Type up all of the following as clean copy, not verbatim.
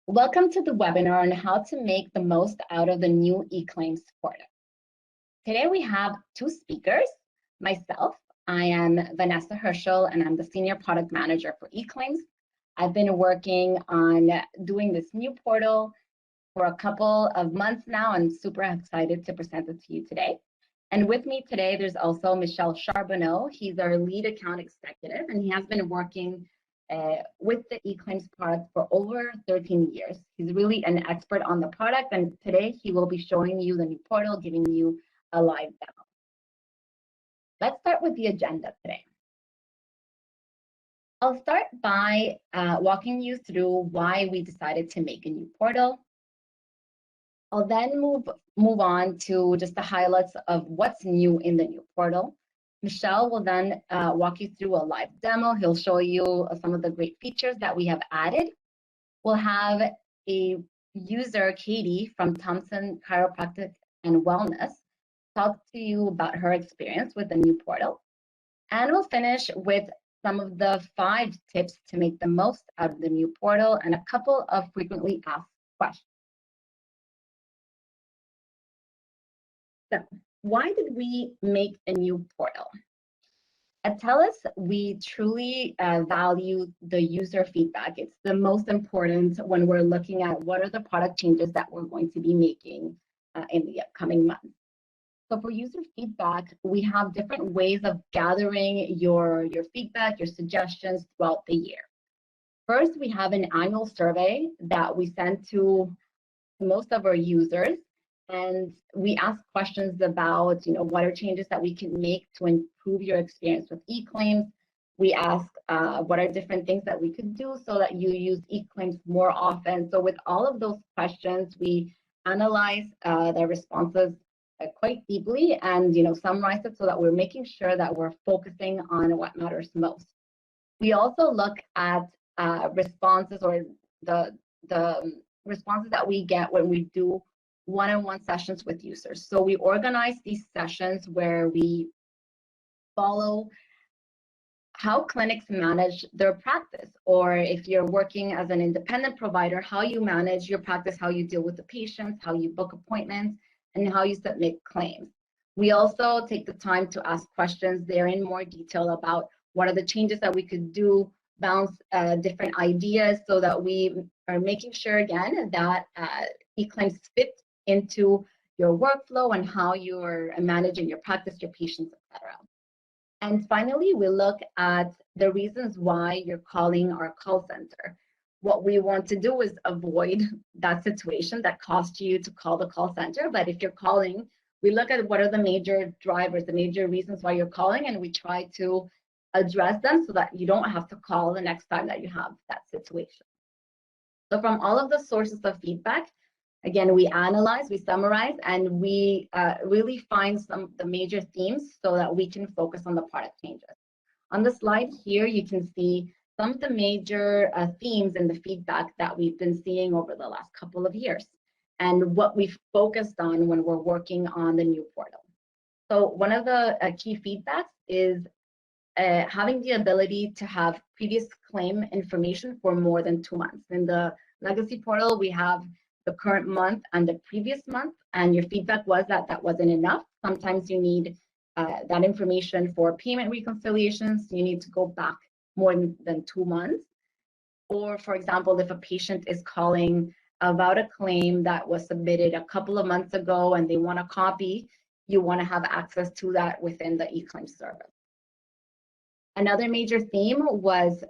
Welcome to the webinar on how to make the most out of the new eClaims portal. Today we have two speakers. Myself, I am Vanessa Herschel, and I'm the Senior Product Manager for eClaims. I've been working on doing this new portal for a couple of months now, and super excited to present it to you today. And with me today, there's also Michel Charbonneau. He's our lead account executive, and he has been working with the eClaims product for over 13 years. He's really an expert on the product, and today he will be showing you the new portal, giving you a live demo. Let's start with the agenda today. I'll start by walking you through why we decided to make a new portal. I'll then move on to just the highlights of what's new in the new portal. Michel will then walk you through a live demo. He'll show you some of the great features that we have added. We'll have a user, Katie from Thompson Chiropractic and Wellness, talk to you about her experience with the new portal. And we'll finish with some of the 5 tips to make the most out of the new portal and a couple of frequently asked questions. So, why did we make a new portal? At TELUS, we truly value the user feedback. It's the most important when we're looking at what are the product changes that we're going to be making in the upcoming months. So for user feedback, we have different ways of gathering your feedback, your suggestions throughout the year. First, we have an annual survey that we send to most of our users. And we ask questions about, what are changes that we can make to improve your experience with eClaims. We ask what are different things that we could do so that you use eClaims more often. So with all of those questions, we analyze the responses quite deeply and, summarize it so that we're making sure that we're focusing on what matters most. We also look at responses or the responses that we get when we do one-on-one sessions with users. So we organize these sessions where we follow how clinics manage their practice, or if you're working as an independent provider, how you manage your practice, how you deal with the patients, how you book appointments, and how you submit claims. We also take the time to ask questions there in more detail about what are the changes that we could do, bounce different ideas so that we are making sure, again, that eClaims fit into your workflow and how you're managing your practice, your patients, etc. And finally, we look at the reasons why you're calling our call center. What we want to do is avoid that situation that costs you to call the call center. But if you're calling, we look at what are the major drivers, the major reasons why you're calling, and we try to address them so that you don't have to call the next time that you have that situation. So from all of the sources of feedback, again, we analyze, we summarize, and we really find some of the major themes so that we can focus on the product changes. On the slide here, you can see some of the major themes in the feedback that we've been seeing over the last couple of years and what we've focused on when we're working on the new portal. So one of the key feedbacks is having the ability to have previous claim information for more than 2 months. In the legacy portal, we have the current month and the previous month, and your feedback was that that wasn't enough. Sometimes you need that information for payment reconciliations. You need to go back more than 2 months. Or for example, if a patient is calling about a claim that was submitted a couple of months ago and they want a copy, you want to have access to that within the eClaims service. Another major theme was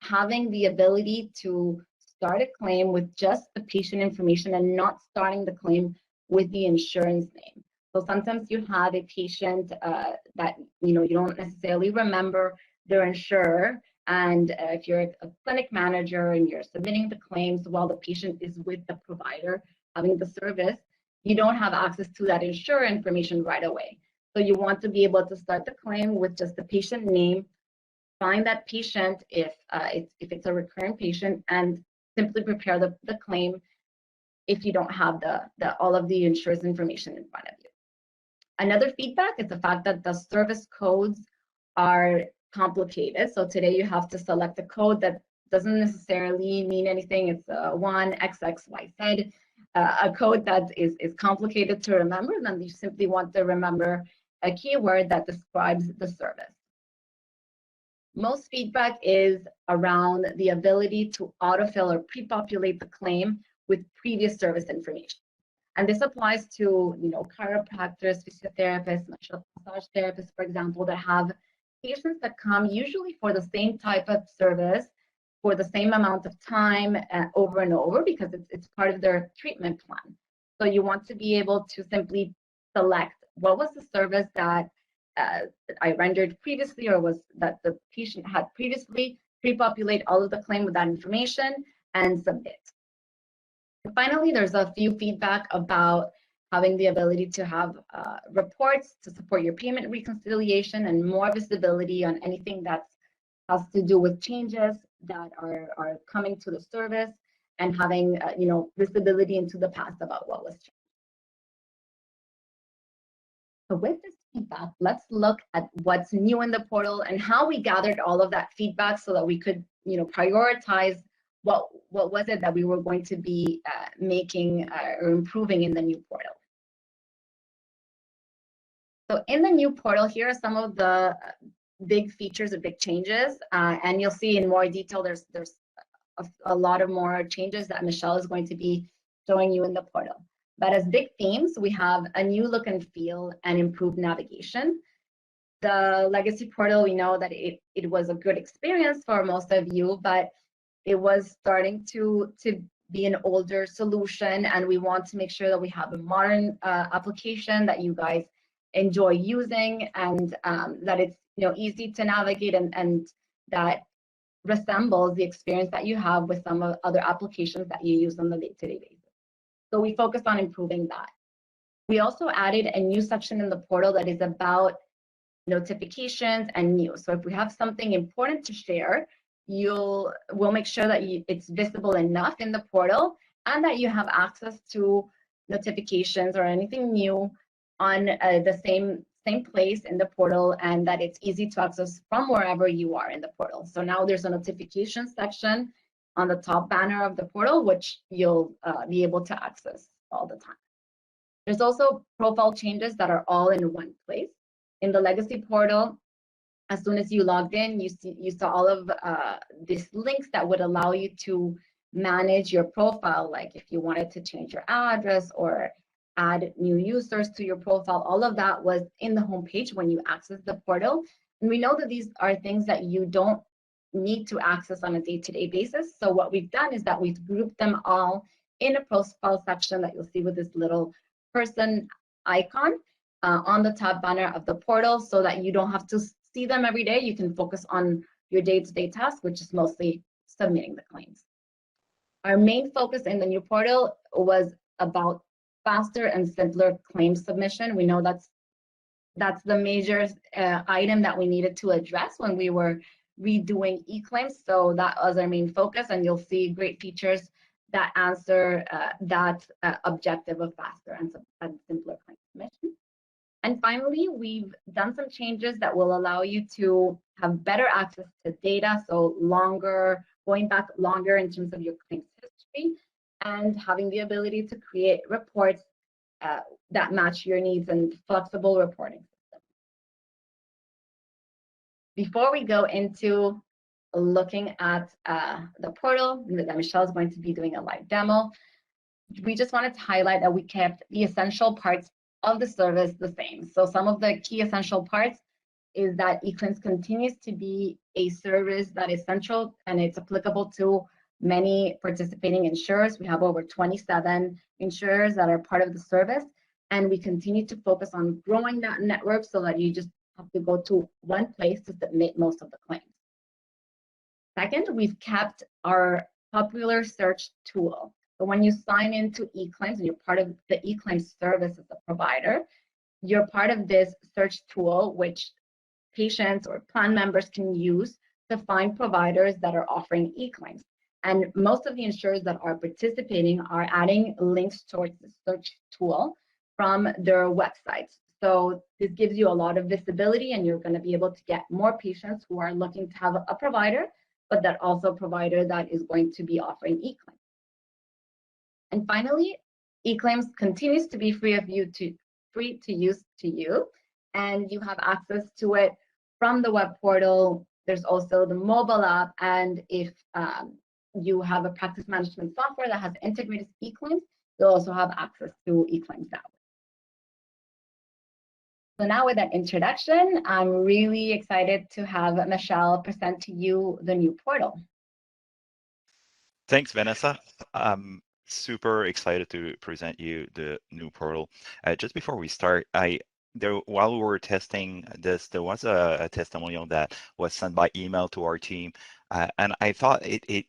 having the ability to start a claim with just the patient information and not starting the claim with the insurance name. So sometimes you have a patient that you don't necessarily remember their insurer, and if you're a clinic manager and you're submitting the claims while the patient is with the provider having the service, you don't have access to that insurer information right away. So you want to be able to start the claim with just the patient name, find that patient if it's a recurrent patient, and simply prepare the claim if you don't have all of the insurer's information in front of you. Another feedback is the fact that the service codes are complicated. So today you have to select a code that doesn't necessarily mean anything. It's 1XXYZ, a code that is complicated to remember. Then you simply want to remember a keyword that describes the service. Most feedback is around the ability to autofill or pre-populate the claim with previous service information. And this applies to, chiropractors, physiotherapists, massage therapists, for example, that have patients that come usually for the same type of service for the same amount of time over and over, because it's part of their treatment plan. So you want to be able to simply select what was the service that I rendered previously, or was that the patient had previously, pre-populate all of the claim with that information and submit. And finally, there's a few feedback about having the ability to have reports to support your payment reconciliation and more visibility on anything that has to do with changes that are coming to the service, and having visibility into the past about what was changed. So with this feedback, let's look at what's new in the portal and how we gathered all of that feedback so that we could prioritize what was it that we were going to be making or improving in the new portal. So in the new portal, here are some of the big features or big changes, and you'll see in more detail there's a lot of more changes that Michelle is going to be showing you in the portal. But as big themes, we have a new look and feel and improved navigation. The legacy portal, we know that it was a good experience for most of you, but it was starting to be an older solution, and we want to make sure that we have a modern application that you guys enjoy using, and that it's easy to navigate, and that resembles the experience that you have with some of other applications that you use on the day-to-day basis. So we focused on improving that. We also added a new section in the portal that is about notifications and news. So if we have something important to share, we'll make sure that it's visible enough in the portal, and that you have access to notifications or anything new on the same place in the portal, and that it's easy to access from wherever you are in the portal. So now there's a notification section on the top banner of the portal, which you'll be able to access all the time. There's also profile changes that are all in one place. In the legacy portal, as soon as you logged in, you saw all of these links that would allow you to manage your profile, like if you wanted to change your address or add new users to your profile. All of that was in the homepage when you access the portal. And we know that these are things that you don't need to access on a day-to-day basis. So what we've done is that we've grouped them all in a profile section that you'll see with this little person icon on the top banner of the portal, so that you don't have to see them every day. You can focus on your day-to-day task, which is mostly submitting the claims. Our main focus in the new portal was about faster and simpler claim submission. We know that's the major item that we needed to address when we were redoing eClaims. So that was our main focus, and you'll see great features that answer that objective of faster and simpler claim submission. And finally, we've done some changes that will allow you to have better access to data, so going back longer in terms of your claims history, and having the ability to create reports that match your needs and flexible reporting system. Before we go into looking at the portal that Michelle is going to be doing a live demo, we just wanted to highlight that we kept the essential parts of the service the same. So some of the key essential parts is that eClaims continues to be a service that is central, and it's applicable to many participating insurers. We have over 27 insurers that are part of the service, and we continue to focus on growing that network so that you just have to go to one place to submit most of the claims. Second, we've kept our popular search tool. So when you sign into eClaims and you're part of the eClaims service as a provider, you're part of this search tool, which patients or plan members can use to find providers that are offering eClaims. And most of the insurers that are participating are adding links towards the search tool from their websites. So this gives you a lot of visibility, and you're going to be able to get more patients who are looking to have a provider but that also provider that is going to be offering eClaims. And finally, eClaims continues to be free to use to you, and you have access to it from the web portal. There's also the mobile app, and if you have a practice management software that has integrated eClaims, you'll also have access to eClaims that way. So now with that introduction, I'm really excited to have Michelle present to you the new portal. Thanks, Vanessa. I'm super excited to present you the new portal. Just before we start, while we were testing this, there was a testimonial that was sent by email to our team, and I thought it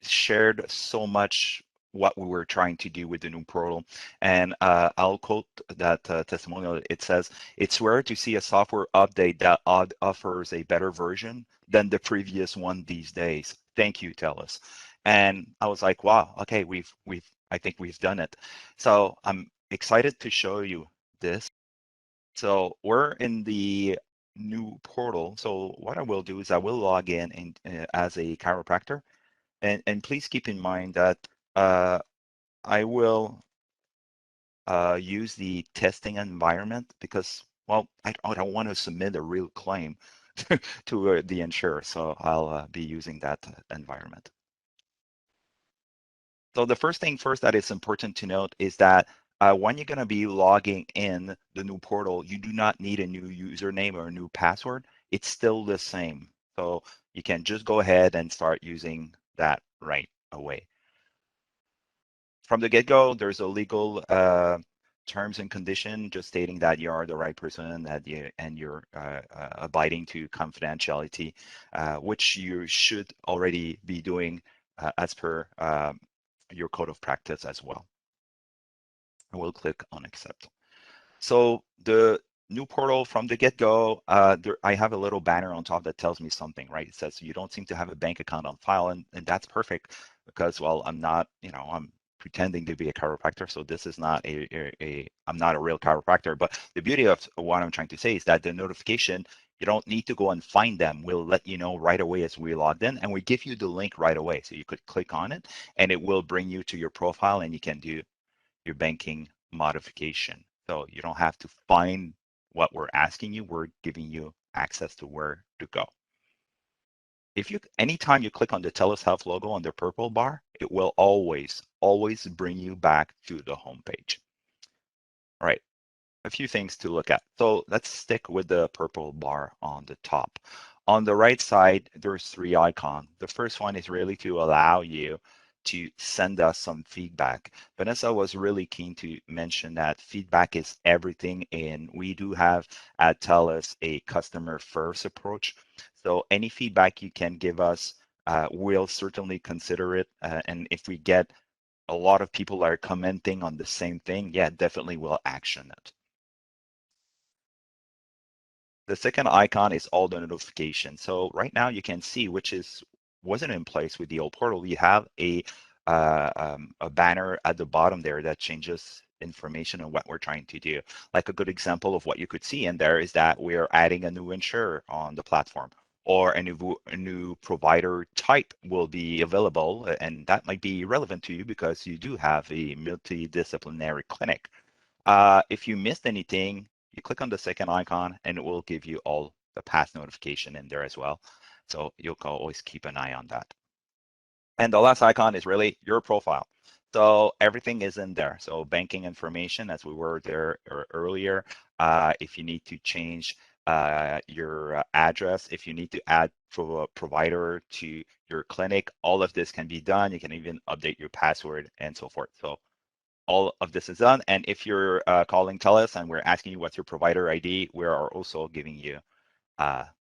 shared so much what we were trying to do with the new portal. And I'll quote that testimonial. It says, "It's rare to see a software update that offers a better version than the previous one these days. Thank you, TELUS." And I was like, wow, okay, I think we've done it. So I'm excited to show you this. So we're in the new portal. So what I will do is I will log in as a chiropractor. And please keep in mind that I will use the testing environment because, well, I don't want to submit a real claim to the insurer, so I'll be using that environment. So the first thing first that is important to note is that when you're going to be logging in the new portal, you do not need a new username or a new password. It's still the same. So you can just go ahead and start using that right away. From the get-go, there's a legal terms and condition just stating that you are the right person and you're abiding to confidentiality, which you should already be doing as per your code of practice as well. I will click on accept. So the new portal from the get-go, I have a little banner on top that tells me something, right? It says you don't seem to have a bank account on file, and that's perfect because, well, I'm not, I'm pretending to be a chiropractor, so this is not I'm not a real chiropractor. But the beauty of what I'm trying to say is that the notification, you don't need to go and find them. We'll let you know right away as we logged in, and we give you the link right away, so you could click on it, and it will bring you to your profile, and you can do your banking modification. So you don't have to find what we're asking you. We're giving you access to where to go. Anytime you click on the TELUS Health logo on the purple bar, it will always bring you back to the home page. All right, a few things to look at. So let's stick with the purple bar on the top. On the right side, there's 3 icons. The first one is really to allow you to send us some feedback. Vanessa was really keen to mention that feedback is everything, and we do have at TELUS a customer first approach. So any feedback you can give us, we'll certainly consider it. And if we get a lot of people are commenting on the same thing, yeah, definitely we'll action it. The second icon is all the notifications. So right now you can see, which wasn't in place with the old portal. You have a banner at the bottom there that changes information on what we're trying to do. Like a good example of what you could see in there is that we're adding a new insurer on the platform, or a new provider type will be available, and that might be relevant to you because you do have a multidisciplinary clinic. If you missed anything, you click on the second icon and it will give you all the past notification in there as well. So you'll always keep an eye on that. And the last icon is really your profile. So everything is in there. So banking information, as we were there earlier. If you need to change your address, if you need to add a provider to your clinic, all of this can be done. You can even update your password and so forth. So all of this is done. And if you're calling TELUS and we're asking you what's your provider ID, we are also giving you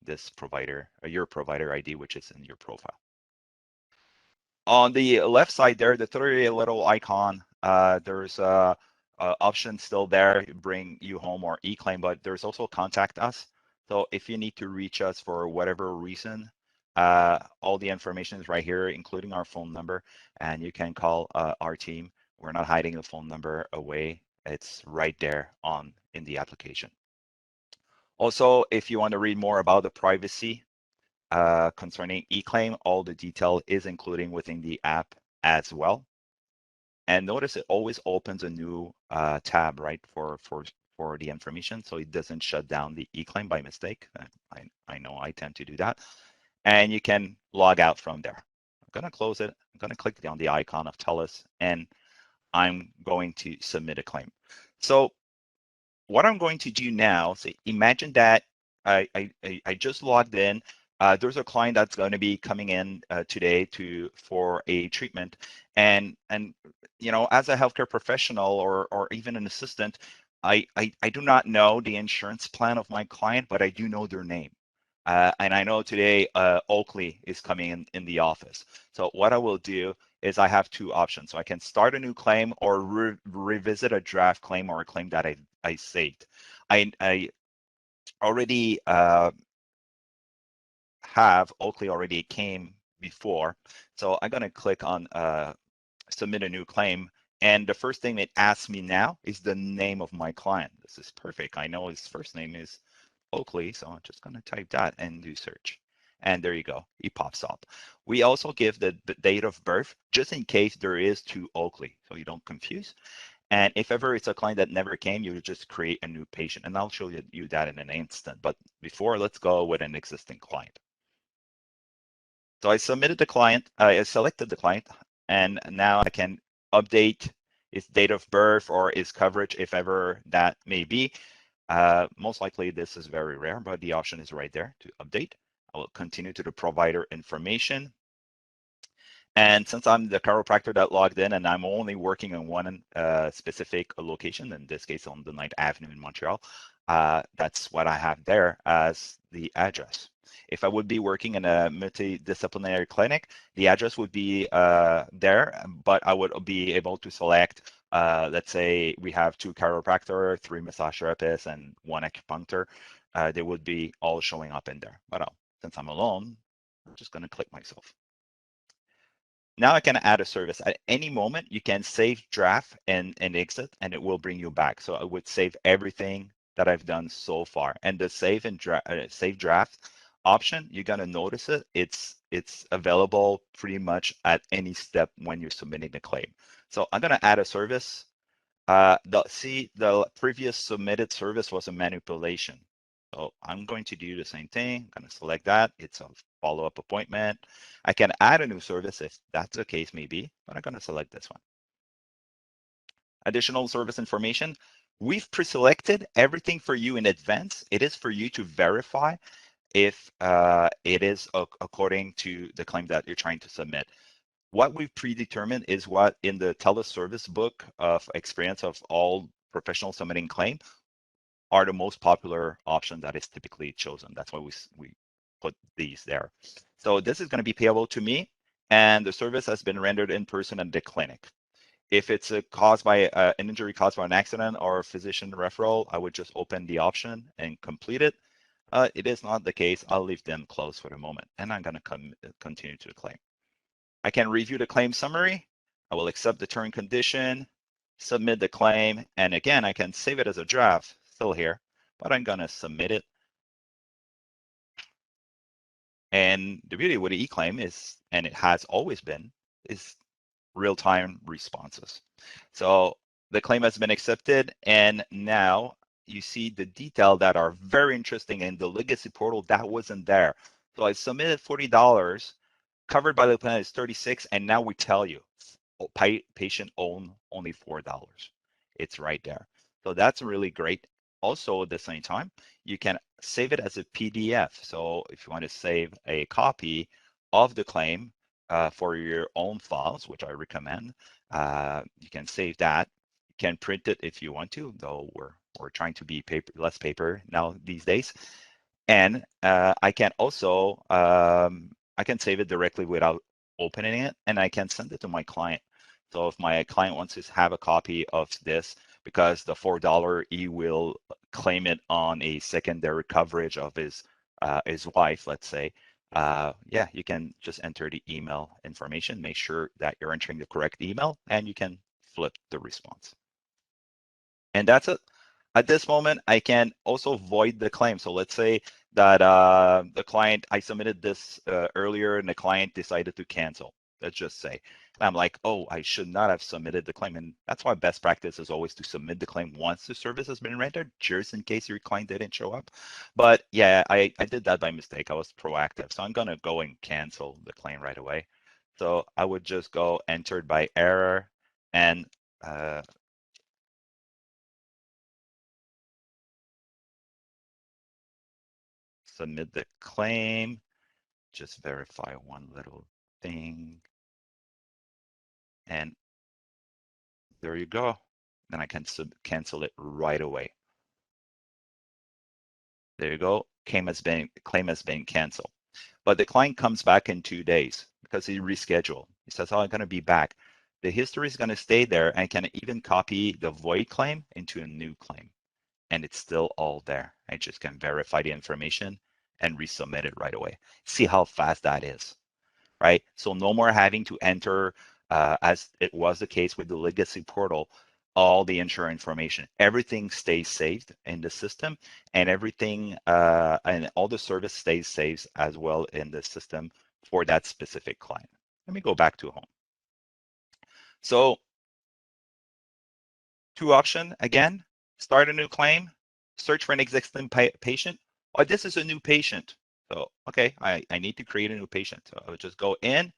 this provider, your provider ID, which is in your profile. On the left side there, the 3 little icon, there's a option still there, bring you home or eClaim, but there's also contact us. So if you need to reach us for whatever reason, all the information is right here, including our phone number, and you can call our team. We're not hiding the phone number away. It's right there in the application. Also, if you want to read more about the privacy, concerning eClaim, all the detail is included within the app as well. And notice it always opens a new tab, right, for the information, so it doesn't shut down the eClaim by mistake. I know I tend to do that. And you can log out from there. I'm going to close it. I'm going to click on the icon of TELUS, and I'm going to submit a claim. So what I'm going to do now, so imagine that I just logged in. There's a client that's going to be coming in today for a treatment, and you know, as a healthcare professional or even an assistant, I do not know the insurance plan of my client, but I do know their name. And I know today Oakley is coming in the office. So what I will do is I have two options. So I can start a new claim or revisit a draft claim or a claim that I saved. I already have Oakley already came before. So I'm going to click on submit a new claim. And the first thing it asks me now is the name of my client. This is perfect. I know his first name is Oakley, so I'm just going to type that and do search. And there you go, it pops up. We also give the date of birth just in case there is two Oakley, so you don't confuse. And if ever it's a client that never came, you just create a new patient. And I'll show you that in an instant. But before, let's go with an existing client. So I submitted the client, I selected the client, and now I can update its date of birth or its coverage, if ever that may be. Most likely this is very rare, but the option is right there to update. I will continue to the provider information. And since I'm the chiropractor that logged in and I'm only working on one specific location, in this case on the 9th Avenue in Montreal, that's what I have there as the address. If I would be working in a multidisciplinary clinic, the address would be there, but I would be able to select, let's say we have 2 chiropractors, 3 massage therapists, and 1 acupuncture. They would be all showing up in there. But since I'm alone, I'm just going to click myself. Now I can add a service. At any moment, you can save draft and exit, and it will bring you back. So I would save everything that I've done so far. And the save draft option, you're gonna notice it. It's available pretty much at any step when you're submitting the claim. So I'm gonna add a service. The previous submitted service was a manipulation. So I'm going to do the same thing. I'm going to select that. It's a follow-up appointment. I can add a new service if that's the case maybe, but I'm going to select this one. Additional service information. We've pre-selected everything for you in advance. It is for you to verify if it is according to the claim that you're trying to submit. What we've predetermined is what in the TELUS service book of experience of all professionals submitting claim are the most popular option that is typically chosen. That's why we put these there. So this is going to be payable to me, and the service has been rendered in person at the clinic. If it's caused by an injury caused by an accident or a physician referral, I would just open the option and complete it. It is not the case. I'll leave them closed for the moment, and I'm going to continue to the claim. I can review the claim summary. I will accept the term condition, submit the claim, and again, I can save it as a draft, still here, but I'm gonna submit it. And the beauty with the eClaim is, and it has always been, is real-time responses. So the claim has been accepted, and now you see the detail that are very interesting in the legacy portal that wasn't there. So I submitted $40, covered by the plan is $36, and now we tell you, patient own only $4. It's right there. So that's really great. Also, at the same time, you can save it as a PDF. So if you want to save a copy of the claim for your own files, which I recommend, you can save that. You can print it if you want to, though we're trying to be less paper now these days. And I can also I can save it directly without opening it, and I can send it to my client. So if my client wants to have a copy of this, because the $4, he will claim it on a secondary coverage of his wife, let's say. Yeah, you can just enter the email information, make sure that you're entering the correct email, and you can flip the response. And that's it. At this moment, I can also void the claim. So let's say that the client, I submitted this earlier and the client decided to cancel. Let's just say. And I'm like, oh, I should not have submitted the claim. And that's why best practice is always to submit the claim once the service has been rendered, just in case your client didn't show up. But yeah, I did that by mistake. I was proactive. So I'm going to go and cancel the claim right away. So I would just go entered by error and submit the claim. Just verify one little thing. And there you go. Then I can cancel it right away. There you go. Claim has been canceled. But the client comes back in 2 days because he rescheduled. He says, oh, I'm going to be back. The history is going to stay there and can even copy the void claim into a new claim. And it's still all there. I just can verify the information and resubmit it right away. See how fast that is. Right? So no more having to enter, as it was the case with the legacy portal, all the insurer information. Everything stays saved in the system, and everything and all the service stays saved as well in the system for that specific client. Let me go back to home. So 2 options again: start a new claim, search for an existing patient. Oh, this is a new patient. So okay, I need to create a new patient. So I would just go in.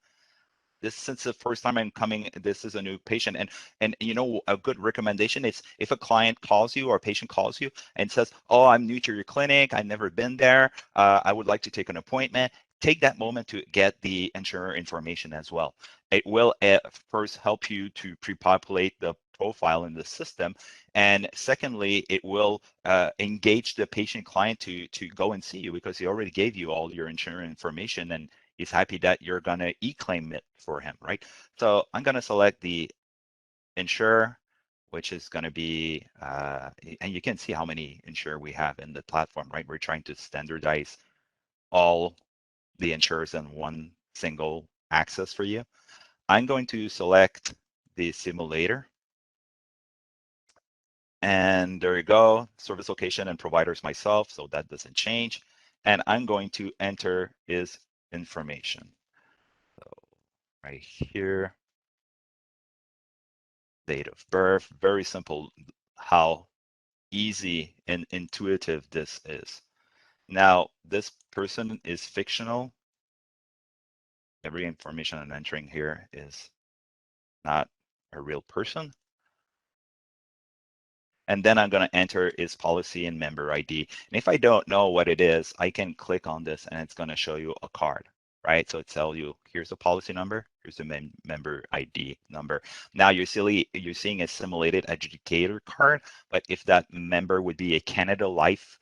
This, since the first time I'm coming, this is a new patient. And you know, a good recommendation is if a client calls you or a patient calls you and says, oh, I'm new to your clinic, I've never been there, I would like to take an appointment, take that moment to get the insurer information as well. It will first help you to pre-populate the profile in the system, and secondly, it will engage the patient client to go and see you because he already gave you all your insurer information, and he's happy that you're going to e-claim it for him, right? So I'm going to select the insurer, which is going to be, and you can see how many insurer we have in the platform, right? We're trying to standardize all the insurers in one single access for you. I'm going to select the simulator. And there you go, service location and providers myself, so that doesn't change. And I'm going to enter his information. So right here, date of birth, very simple how easy and intuitive this is. Now, this person is fictional. Every information I'm entering here is not a real person. And then I'm going to enter his policy and member ID. And if I don't know what it is, I can click on this and it's going to show you a card, right? So it tells you, here's the policy number, here's the member ID number. Now you're seeing a simulated adjudicator card, but if that member would be a Canada Life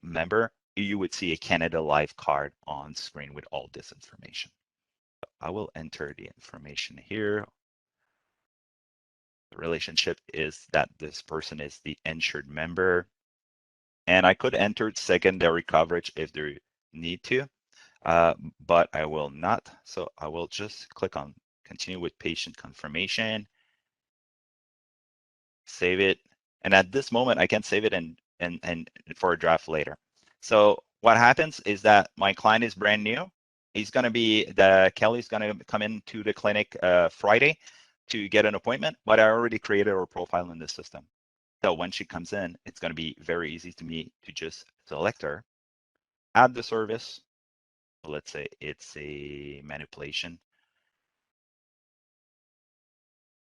member, you would see a Canada Life card on screen with all this information. So I will enter the information here. The relationship is that this person is the insured member. And I could enter secondary coverage if they need to, but I will not. So I will just click on continue with patient confirmation, save it. And at this moment, I can save it and for a draft later. So what happens is that my client is brand new. He's going to be, Kelly's going to come into the clinic Friday to get an appointment, but I already created her profile in the system. So when she comes in, it's going to be very easy to me to just select her, add the service. Let's say it's a manipulation.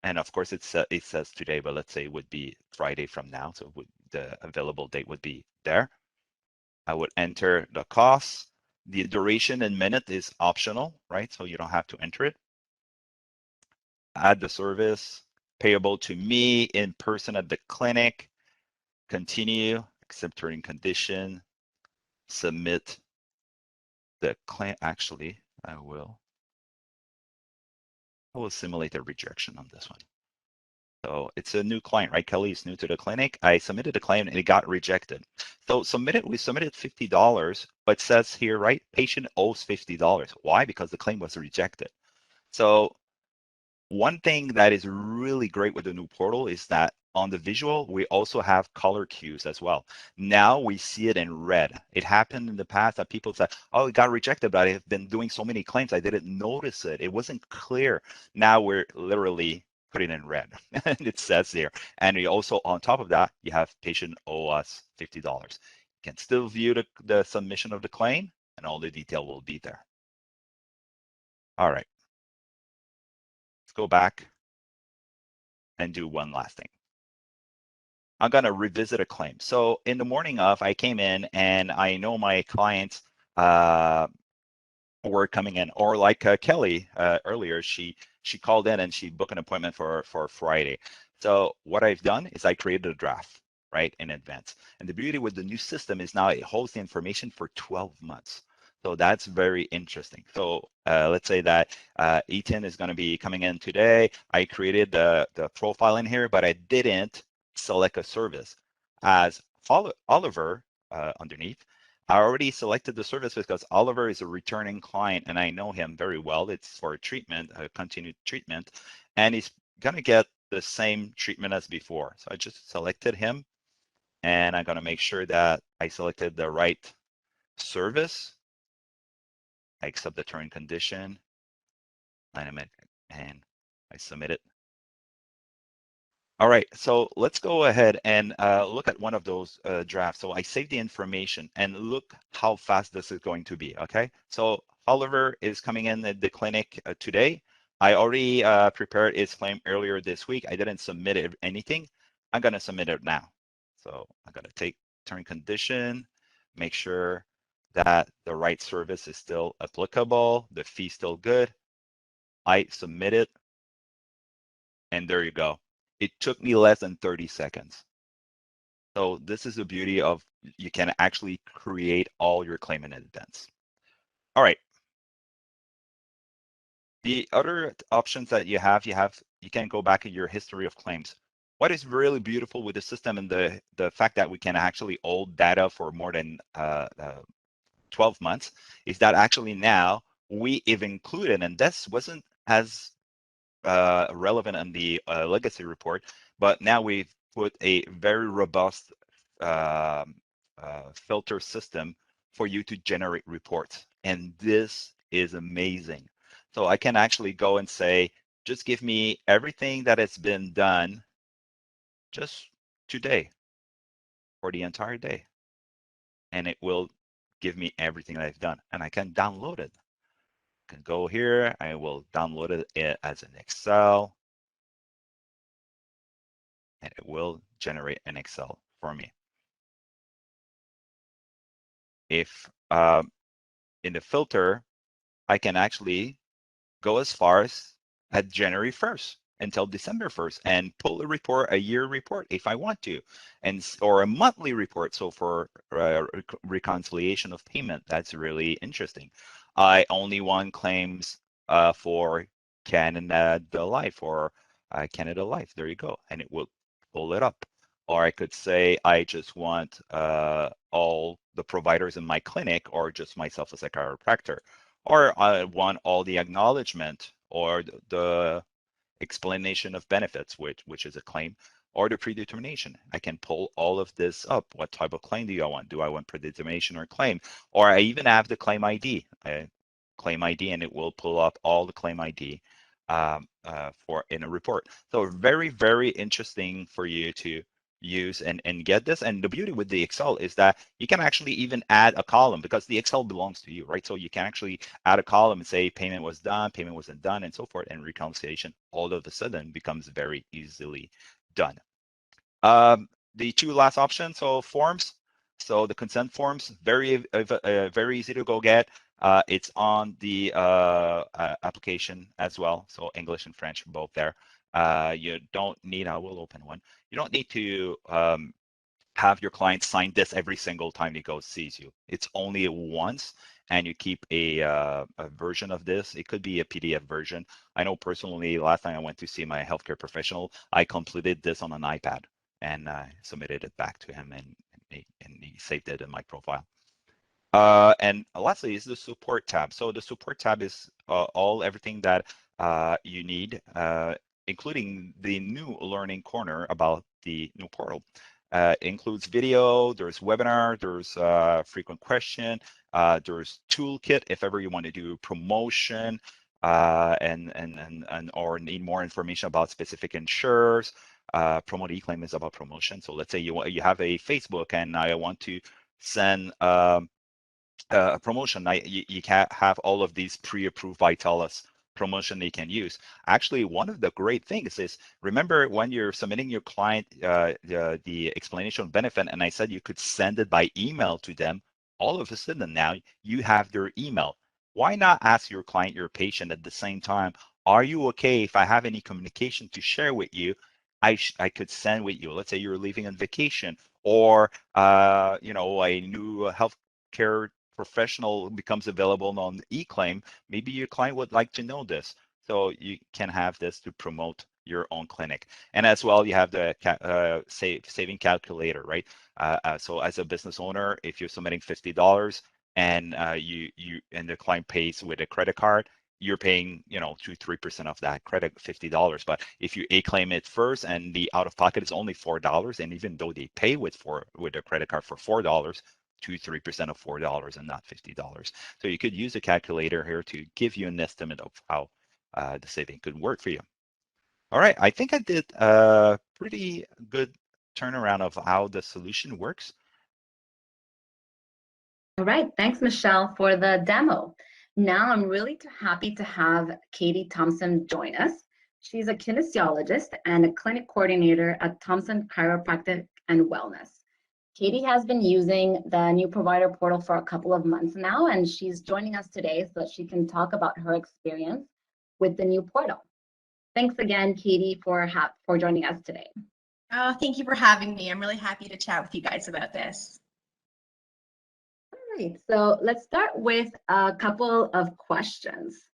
And of course, it says today, but let's say it would be Friday from now. So the available date would be there. I would enter the cost. The duration in minute is optional, right? So you don't have to enter it. Add the service, payable to me in person at the clinic. Continue, accept terms and condition, submit the claim. Actually, I will simulate a rejection on this one. So it's a new client, right? Kelly is new to the clinic. I submitted a claim and it got rejected. So we submitted $50, but says here, right? Patient owes $50. Why? Because the claim was rejected. So one thing that is really great with the new portal is that on the visual, we also have color cues as well. Now we see it in red. It happened in the past that people said, oh, it got rejected, but I've been doing so many claims, I didn't notice it. It wasn't clear. Now we're literally putting it in red and it says there. And we also, on top of that, you have patient owe us $50. You can still view the submission of the claim and all the detail will be there. All right, let's go back and do one last thing. I'm going to revisit a claim. So in the morning of, I came in and I know my clients were coming in, or like Kelly earlier, she called in and she booked an appointment for Friday. So what I've done is I created a draft right in advance. And the beauty with the new system is now it holds the information for 12 months. So that's very interesting. So let's say that Ethan is going to be coming in today. I created the profile in here, but I didn't select a service. As Oliver underneath, I already selected the service because Oliver is a returning client and I know him very well. It's for treatment, continued treatment, and he's going to get the same treatment as before. So I just selected him and I'm going to make sure that I selected the right service. I accept the term and condition and I submit it. All right, so let's go ahead and look at one of those drafts. So I saved the information and look how fast this is going to be, okay? So Oliver is coming in at the clinic today. I already prepared his claim earlier this week. I didn't submit anything. I'm gonna submit it now. So I'm gonna take term condition, make sure that the right service is still applicable, the fee still good. I submit it, and there you go. It took me less than 30 seconds. So this is the beauty of you can actually create all your claim in advance. All right. The other options that you can go back in your history of claims. What is really beautiful with the system and the fact that we can actually hold data for more than 12 months is that actually now we have included, and this wasn't as relevant in the legacy report, but now we've put a very robust filter system for you to generate reports. And this is amazing. So I can actually go and say, just give me everything that has been done just today for the entire day. And it will give me everything that I've done. And I can download it. I can go here. I will download it as an Excel. And it will generate an Excel for me. If in the filter, I can actually go as far as at January 1st until December 1st and pull a report, a year report if I want to, or a monthly report. So for reconciliation of payment, that's really interesting. I only want claims for Canada Life or Canada Life. There you go. And it will pull it up. Or I could say I just want all the providers in my clinic or just myself as a chiropractor. Or I want all the acknowledgement or the explanation of benefits, which is a claim, or the predetermination. I can pull all of this up. What type of claim do I want? Do I want predetermination or claim? Or I even have the claim ID, and it will pull up all the claim ID for in a report. So very, very interesting for you to use and get this. And the beauty with the Excel is that you can actually even add a column because the Excel belongs to you, right? So you can actually add a column and say payment was done, payment wasn't done, and so forth, and reconciliation all of a sudden becomes very easily done. The two last options, so forms. So the consent forms, very easy to go get. It's on the application as well. So English and French both there. You don't need, I will open one. You don't need to have your client sign this every single time he goes sees you. It's only once, and you keep a version of this. It could be a PDF version. I know personally, last time I went to see my healthcare professional, I completed this on an iPad and I submitted it back to him, and he saved it in my profile. And lastly is the support tab. So the support tab is everything that you need, including the new learning corner about the new portal. It includes video, there's webinar, there's frequent question, there's toolkit if ever you want to do promotion and or need more information about specific insurers. Promote eClaim is about promotion. So let's say you have a Facebook and I want to send a promotion. You can have all of these pre-approved by TELUS promotion they can use. Actually, one of the great things is, remember when you're submitting your client the explanation of benefit, and I said you could send it by email to them, all of a sudden now you have their email. Why not ask your client, your patient at the same time, are you okay if I have any communication to share with you, I could send with you. Let's say you're leaving on vacation, or you know, a new healthcare professional becomes available on eClaim, maybe your client would like to know this. So you can have this to promote your own clinic. And as well, you have the saving calculator, right? So as a business owner, if you're submitting $50 and and the client pays with a credit card, you're paying, you know, 2-3% of that credit, $50. But if you eClaim it first and the out of pocket is only $4, and even though they pay with a credit card for $4, 2-3% of $4 and not $50. So you could use a calculator here to give you an estimate of how the saving could work for you. All right, I think I did a pretty good turnaround of how the solution works. All right, thanks, Michelle, for the demo. Now I'm really happy to have Katie Thompson join us. She's a kinesiologist and a clinic coordinator at Thompson Chiropractic and Wellness. Katie has been using the new provider portal for a couple of months now, and she's joining us today so that she can talk about her experience with the new portal. Thanks again, Katie, for joining us today. Oh, thank you for having me. I'm really happy to chat with you guys about this. All right, so let's start with a couple of questions.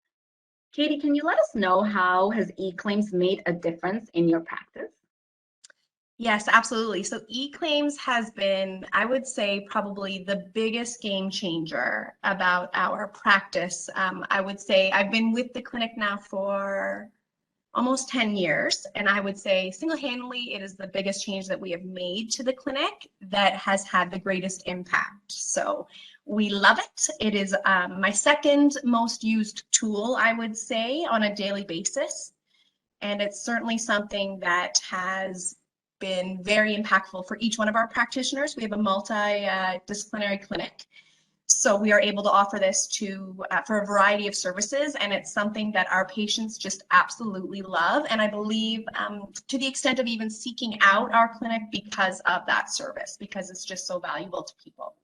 Katie, can you let us know how has eClaims made a difference in your practice? Yes, absolutely. So eClaims has been, I would say, probably the biggest game changer about our practice. I would say I've been with the clinic now for almost 10 years, and I would say single-handedly it is the biggest change that we have made to the clinic that has had the greatest impact. So we love it. It is my second most used tool, I would say, on a daily basis. And it's certainly something that has been very impactful for each one of our practitioners. We have a multidisciplinary clinic. So we are able to offer this for a variety of services, and it's something that our patients just absolutely love. And I believe to the extent of even seeking out our clinic because of that service, because it's just so valuable to people.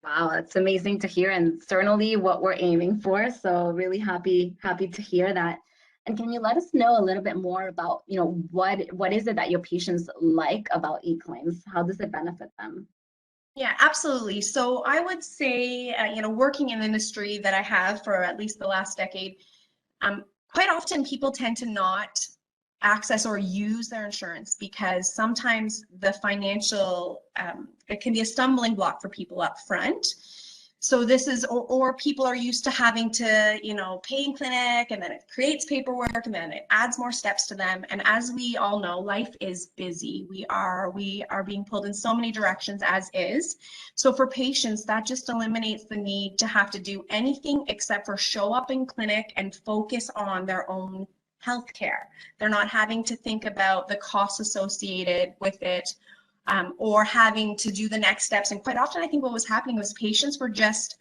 Wow, that's amazing to hear, and certainly what we're aiming for. So really happy to hear that. And can you let us know a little bit more about, you know, what is it that your patients like about eClaims? How does it benefit them? Yeah, absolutely. So I would say, you know, working in the industry that I have for at least the last decade, quite often people tend to not access or use their insurance because sometimes the financial, it can be a stumbling block for people up front. So this is, or people are used to having to, you know, pay in clinic, and then it creates paperwork, and then it adds more steps to them. And as we all know, life is busy. We are being pulled in so many directions as is. So for patients, that just eliminates the need to have to do anything except for show up in clinic and focus on their own healthcare. They're not having to think about the costs associated with it, or having to do the next steps. And quite often, I think what was happening was patients were just,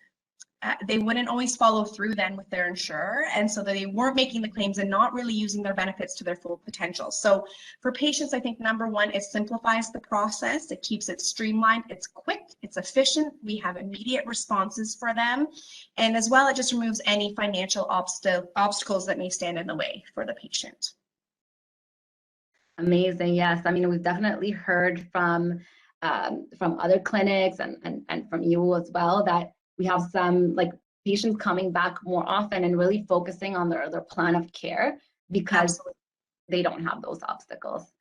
they wouldn't always follow through then with their insurer. And so they weren't making the claims and not really using their benefits to their full potential. So for patients, I think number one, it simplifies the process. It keeps it streamlined. It's quick, it's efficient. We have immediate responses for them. And as well, it just removes any financial obstacles that may stand in the way for the patient. Amazing. Yes. I mean, we've definitely heard from other clinics and from you as well that we have some like patients coming back more often and really focusing on their plan of care because Absolutely. they don't have those obstacles.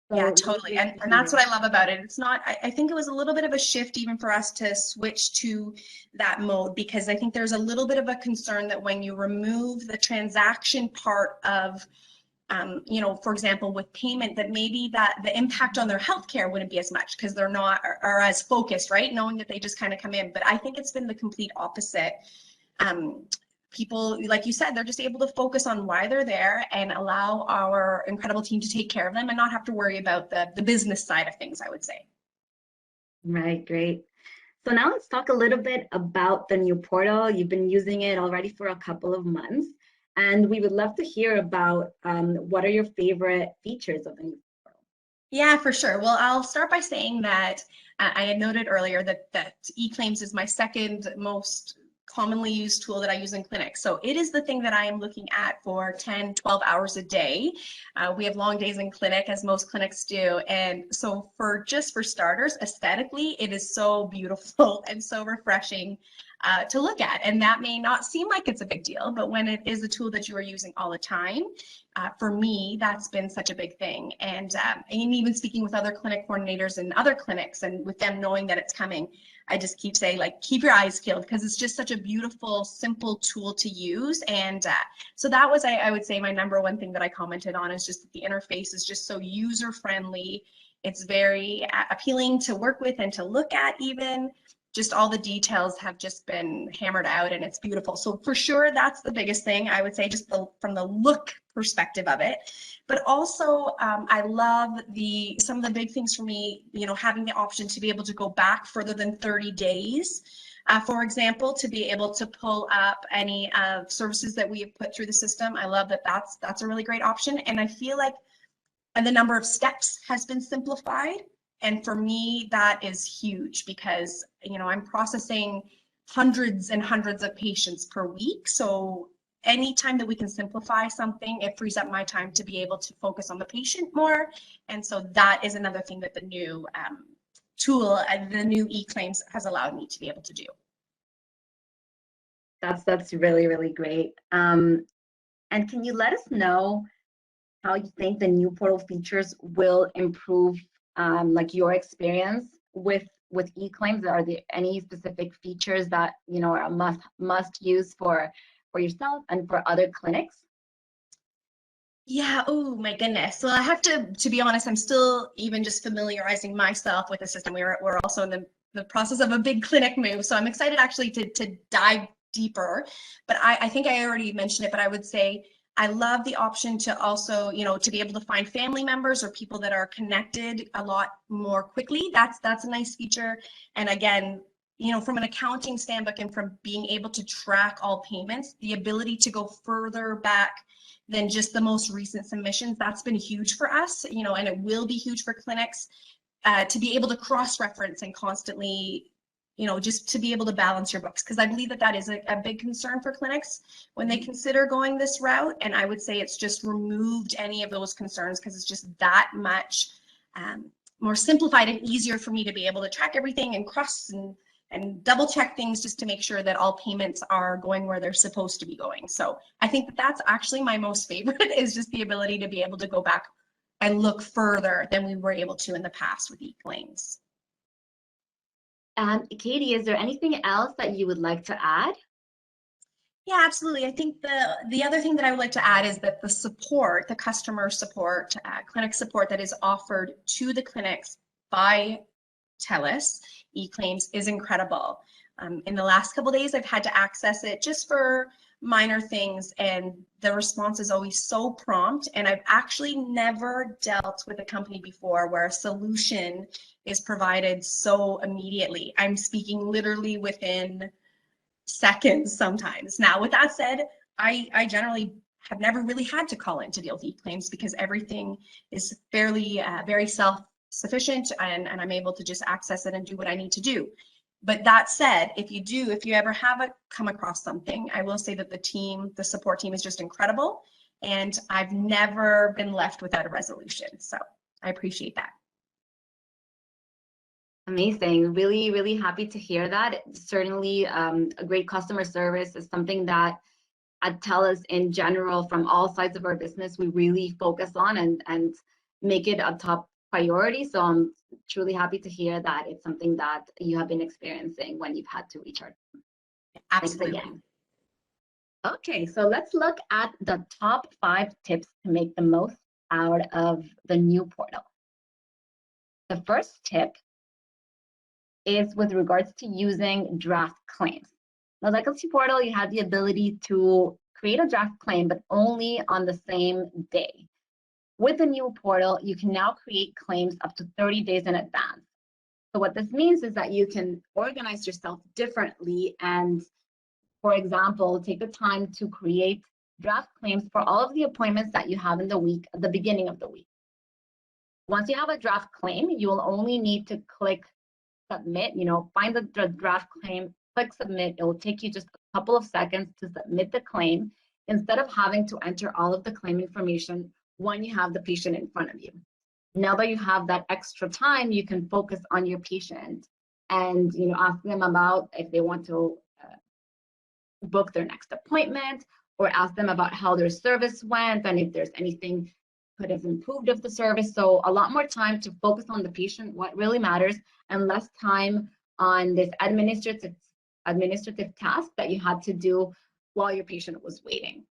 So yeah, totally. And that's what I love about it. It's not, I think it was a little bit of a shift even for us to switch to that mode, because I think there's a little bit of a concern that when you remove the transaction part of For example, with payment, that maybe that the impact on their healthcare wouldn't be as much because they're not are as focused, right? Knowing that they just kind of come in. But I think it's been the complete opposite. People, like you said, they're just able to focus on why they're there and allow our incredible team to take care of them and not have to worry about the business side of things, I would say. Right, great. So now let's talk a little bit about the new portal. You've been using it already for a couple of months, and we would love to hear about what are your favorite features of the new portal? Yeah, for sure. Well, I'll start by saying that I had noted earlier that eClaims is my second most commonly used tool that I use in clinics. So it is the thing that I am looking at for 10, 12 hours a day. We have long days in clinic, as most clinics do. And so for starters, aesthetically, it is so beautiful and so refreshing to look at. And that may not seem like it's a big deal, but when it is a tool that you are using all the time, for me, that's been such a big thing. And even speaking with other clinic coordinators in other clinics and with them knowing that it's coming, I just keep saying, like, keep your eyes peeled because it's just such a beautiful, simple tool to use. And so that was, I would say, my number one thing that I commented on is just that the interface is just so user-friendly. It's very appealing to work with and to look at even. Just all the details have just been hammered out and it's beautiful. So for sure, that's the biggest thing I would say, just from the look perspective of it. But also, I love some of the big things for me, having the option to be able to go back further than 30 days. For example, to be able to pull up any services that we have put through the system. I love that that's a really great option. And I feel like the number of steps has been simplified. And for me, that is huge because, I'm processing hundreds and hundreds of patients per week. So anytime that we can simplify something, it frees up my time to be able to focus on the patient more. And so that is another thing that the new tool and the new eClaims has allowed me to be able to do. That's really, really great. And can you let us know how you think the new portal features will improve like your experience with eClaims? Are there any specific features that are a must use for yourself and for other clinics? Yeah, oh my goodness. Well, I have to be honest, I'm still even just familiarizing myself with the system. We're also in the process of a big clinic move. So I'm excited actually to dive deeper. But I think I already mentioned it, but I would say I love the option to also, to be able to find family members or people that are connected a lot more quickly. That's a nice feature. And again, from an accounting standpoint and from being able to track all payments, the ability to go further back than just the most recent submissions, that's been huge for us, and it will be huge for clinics to be able to cross-reference and constantly, just to be able to balance your books. Because I believe that is a big concern for clinics when they consider going this route. And I would say it's just removed any of those concerns because it's just that much more simplified and easier for me to be able to track everything and cross and double check things just to make sure that all payments are going where they're supposed to be going. So I think that that's actually my most favorite is just the ability to be able to go back and look further than we were able to in the past with eClaims. Katie, is there anything else that you would like to add? Yeah, absolutely. I think the other thing that I would like to add is that the customer support, clinic support that is offered to the clinics by TELUS eClaims is incredible. In the last couple of days, I've had to access it just for minor things, and the response is always so prompt. And I've actually never dealt with a company before where a solution is provided so immediately. I'm speaking literally within seconds sometimes. Now, with that said, I generally have never really had to call in to deal with eClaims because everything is fairly very self-sufficient and I'm able to just access it and do what I need to do. But that said, if you ever come across something, I will say that the support team is just incredible and I've never been left without a resolution. So I appreciate that. Amazing. Really, really happy to hear that. Certainly, a great customer service is something that at TELUS in general, from all sides of our business, we really focus on and make it a top priority. So I'm truly happy to hear that it's something that you have been experiencing when you've had to reach out. Absolutely. Thanks again. Okay, so let's look at the top 5 tips to make the most out of the new portal. The first tip is with regards to using draft claims. The Legacy Portal, you have the ability to create a draft claim, but only on the same day. With the new portal, you can now create claims up to 30 days in advance. So what this means is that you can organize yourself differently and, for example, take the time to create draft claims for all of the appointments that you have in the week at the beginning of the week. Once you have a draft claim, you will only need to click submit, find the draft claim, click submit. It will take you just a couple of seconds to submit the claim instead of having to enter all of the claim information when you have the patient in front of you. Now that you have that extra time, you can focus on your patient and ask them about if they want to book their next appointment, or ask them about how their service went and if there's anything could have improved of the service. So a lot more time to focus on the patient, what really matters, and less time on this administrative task that you had to do while your patient was waiting.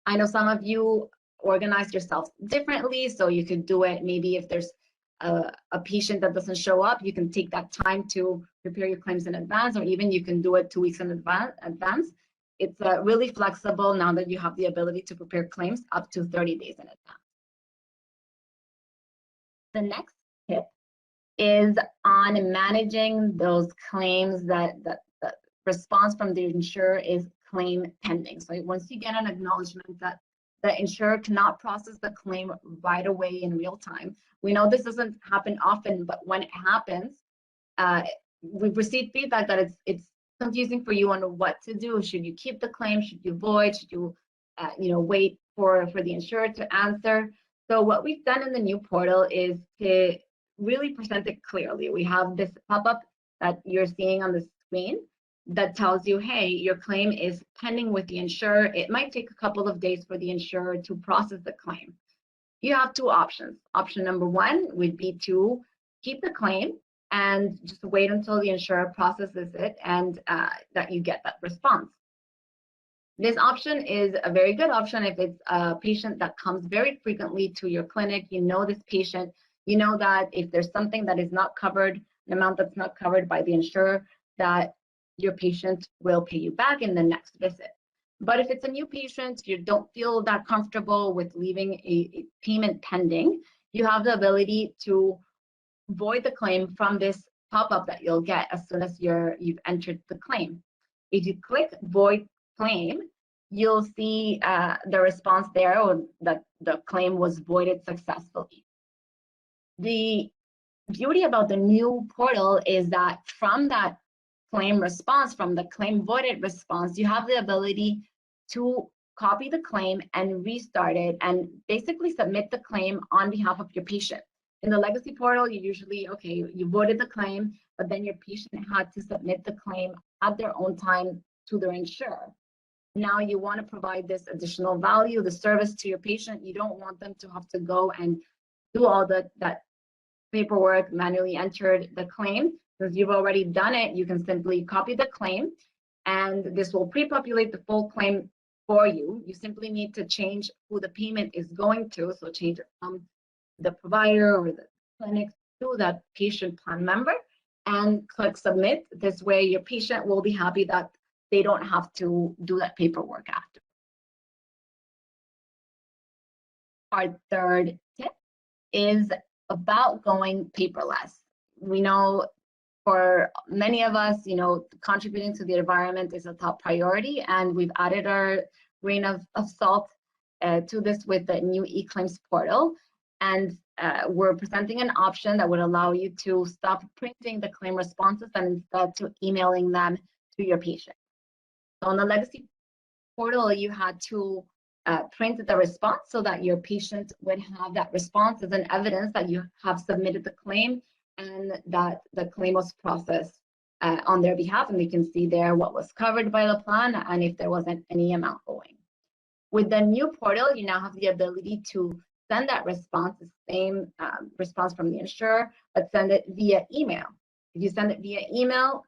I know some of you organize yourself differently, so you could do it maybe if there's a patient that doesn't show up, you can take that time to prepare your claims in advance, or even you can do it 2 weeks in advance. It's really flexible now that you have the ability to prepare claims up to 30 days in advance. The next tip is on managing those claims that the response from the insurer is claim pending. So once you get an acknowledgement that the insurer cannot process the claim right away in real time. We know this doesn't happen often, but when it happens, we've received feedback that it's confusing for you on what to do. Should you keep the claim? Should you void? Should you, wait for the insurer to answer? So what we've done in the new portal is to really present it clearly. We have this pop-up that you're seeing on the screen that tells you, hey, your claim is pending with the insurer. It might take a couple of days for the insurer to process the claim. You have 2 options. Option number 1 would be to keep the claim and just wait until the insurer processes it and that you get that response. This option is a very good option if it's a patient that comes very frequently to your clinic. You know this patient, you know that if there's something that is not covered, an amount that's not covered by the insurer, that your patient will pay you back in the next visit. But if it's a new patient, you don't feel that comfortable with leaving a payment pending, you have the ability to void the claim from this pop-up that you'll get as soon as you've entered the claim. If you click void claim, you'll see the response there, or that the claim was voided successfully. The beauty about the new portal is that from that claim response, from the claim voided response, you have the ability to copy the claim and restart it and basically submit the claim on behalf of your patient. In the Legacy portal, you usually, you voided the claim, but then your patient had to submit the claim at their own time to their insurer. Now you want to provide this additional value, the service to your patient. You don't want them to have to go and do all that paperwork, manually entered the claim. Since you've already done it, you can simply copy the claim, and this will pre-populate the full claim for you. You simply need to change who the payment is going to, so change it from the provider or the clinic to that patient plan member, and click submit. This way your patient will be happy that they don't have to do that paperwork after. Our third tip is about going paperless. We know for many of us, contributing to the environment is a top priority, and we've added our grain of salt to this with the new eClaims portal. And we're presenting an option that would allow you to stop printing the claim responses and instead to emailing them to your patient. So on the Legacy portal, you had to print the response so that your patient would have that response as an evidence that you have submitted the claim and that the claim was processed on their behalf, and we can see there what was covered by the plan and if there wasn't any amount owing. With the new portal, you now have the ability to send that response, the same response from the insurer, but send it via email. If you send it via email,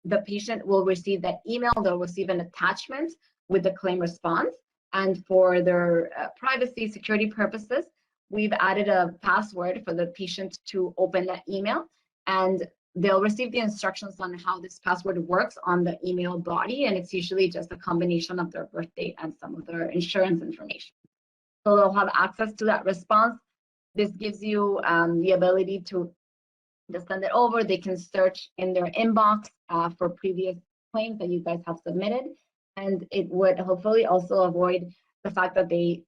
the patient will receive that email. They'll receive an attachment with the claim response. And for their privacy security purposes, we've added a password for the patient to open that email, and they'll receive the instructions on how this password works on the email body, and it's usually just a combination of their birth date and some of their insurance information. So they'll have access to that response. This gives you the ability to just send it over. They can search in their inbox for previous claims that you guys have submitted, and it would hopefully also avoid the fact that they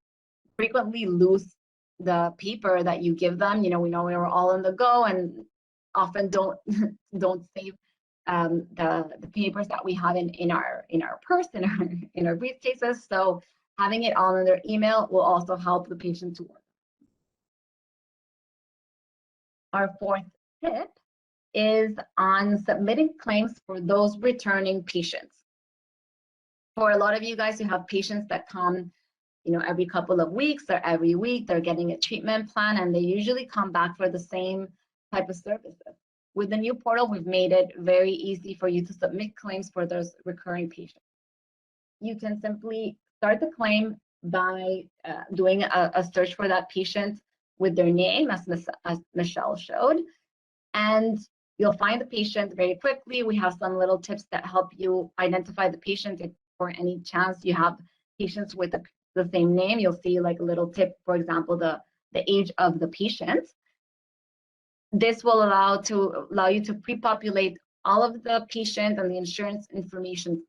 frequently lose the paper that you give them. You know, we know we were all on the go and often don't save the papers that we have in our purse, in our briefcases. So having it all in their email will also help the patient to work. Our fourth tip is on submitting claims for those returning patients. For a lot of you guys who have patients that come, you know, every couple of weeks or every week, they're getting a treatment plan, and they usually come back for the same type of services. With the new portal, we've made it very easy for you to submit claims for those recurring patients. You can simply start the claim by doing a search for that patient with their name, as Michelle showed, and you'll find the patient very quickly. We have some little tips that help you identify the patient. If for any chance you have patients with the same name, you'll see like a little tip, for example, the age of the patient. This will allow you to pre-populate all of the patient and the insurance information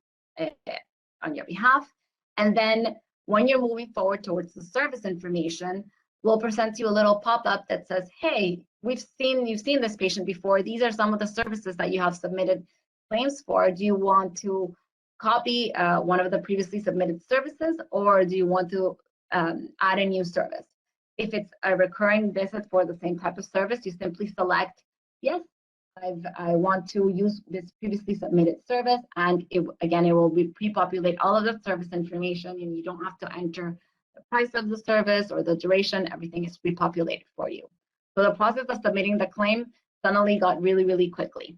on your behalf. And then when you're moving forward towards the service information, we'll present you a little pop-up that says, hey, you've seen this patient before. These are some of the services that you have submitted claims for. Do you want to copy one of the previously submitted services, or do you want to add a new service? If it's a recurring visit for the same type of service, you simply select, yes, I want to use this previously submitted service, and it will pre-populate all of the service information, and you don't have to enter the price of the service or the duration. Everything is pre-populated for you. So the process of submitting the claim suddenly got really, really quickly.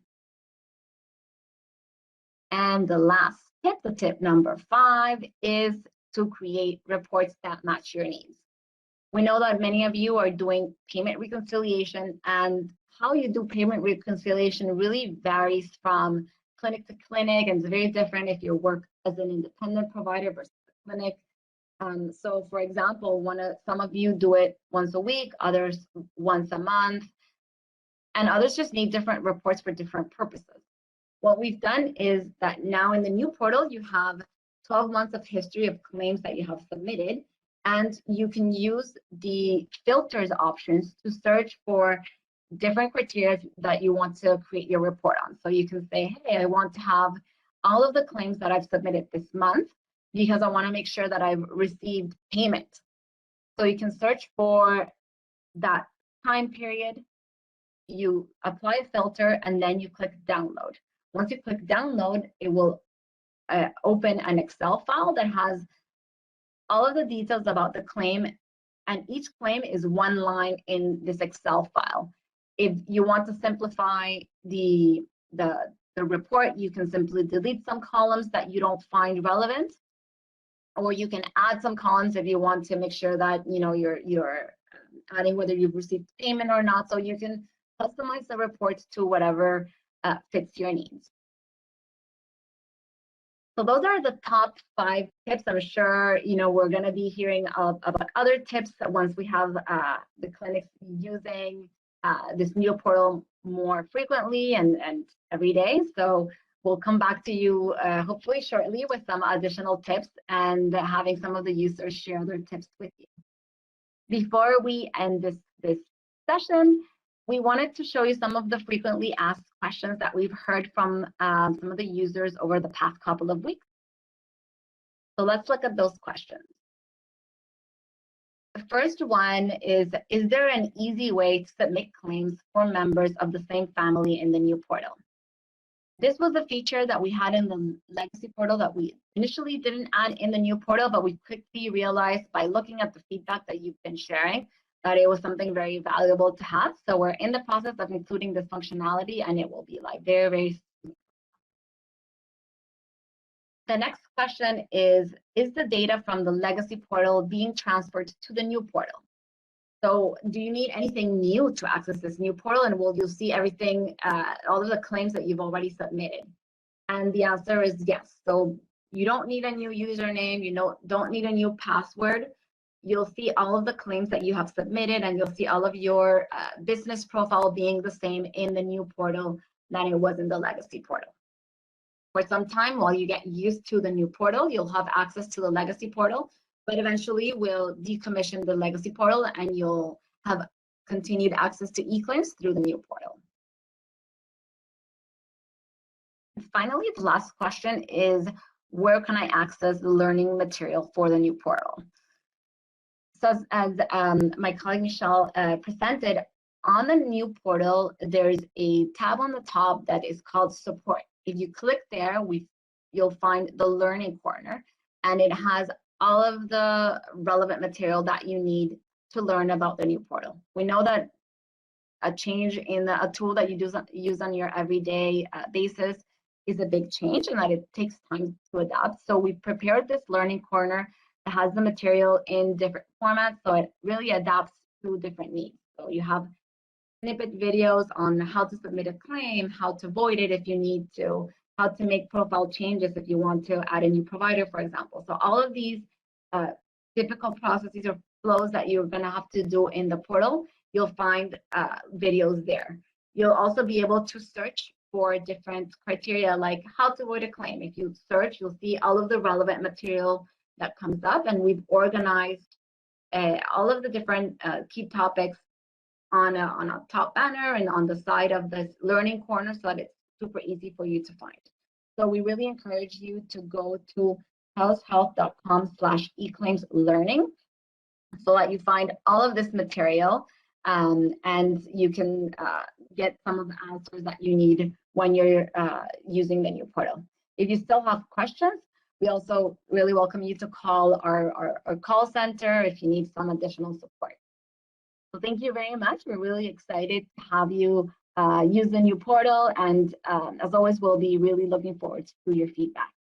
And the last tip, the tip number 5, is to create reports that match your needs. We know that many of you are doing payment reconciliation, and how you do payment reconciliation really varies from clinic to clinic, and it's very different if you work as an independent provider versus a clinic. So for example, some of you do it once a week, others once a month, and others just need different reports for different purposes. What we've done is that now in the new portal, you have 12 months of history of claims that you have submitted, and you can use the filters options to search for different criteria that you want to create your report on. So you can say, hey, I want to have all of the claims that I've submitted this month because I want to make sure that I've received payment. So you can search for that time period, you apply a filter, and then you click download. Once you click download, it will open an Excel file that has all of the details about the claim, and each claim is one line in this Excel file. If you want to simplify the report, you can simply delete some columns that you don't find relevant, or you can add some columns if you want to make sure that you're adding whether you've received payment or not. So you can customize the report to whatever fits your needs. So those are the top 5 tips. I'm sure we're going to be hearing about other tips once we have the clinics using this new portal more frequently and every day. So we'll come back to you hopefully shortly with some additional tips and having some of the users share their tips with you. Before we end this session, we wanted to show you some of the frequently asked questions that we've heard from some of the users over the past couple of weeks. So let's look at those questions. The first one is there an easy way to submit claims for members of the same family in the new portal? This was a feature that we had in the legacy portal that we initially didn't add in the new portal, but we quickly realized by looking at the feedback that you've been sharing that it was something very valuable to have. So we're in the process of including this functionality, and it will be like very, very soon. The next question is the data from the legacy portal being transferred to the new portal? So do you need anything new to access this new portal, and will you see everything, all of the claims that you've already submitted? And the answer is yes. So you don't need a new username, you don't need a new password. You'll see all of the claims that you have submitted, and you'll see all of your business profile being the same in the new portal than it was in the legacy portal. For some time, while you get used to the new portal, you'll have access to the legacy portal, but eventually we'll decommission the legacy portal and you'll have continued access to eClaims through the new portal. And finally, the last question is, where can I access the learning material for the new portal? So as my colleague Michelle presented, on the new portal, there's a tab on the top that is called Support. If you click there, you'll find the Learning Corner, and it has all of the relevant material that you need to learn about the new portal. We know that a change in a tool that you use on your everyday basis is a big change, and that it takes time to adapt. So we prepared this Learning Corner that has the material in different formats, so it really adapts to different needs. So you have snippet videos on how to submit a claim, how to void it if you need to, how to make profile changes if you want to add a new provider, for example. So all of these typical processes or flows that you're going to have to do in the portal, you'll find videos there. You'll also be able to search for different criteria, like how to void a claim. If you search, you'll see all of the relevant material that comes up, and we've organized all of the different key topics on a top banner and on the side of this Learning Corner, so that it's super easy for you to find. So we really encourage you to go to tellushealth.com/eClaimsLearning so that you find all of this material, and you can get some of the answers that you need when you're using the new portal. If you still have questions, we also really welcome you to call our call center if you need some additional support. So thank you very much. We're really excited to have you use the new portal, and as always, we'll be really looking forward to your feedback.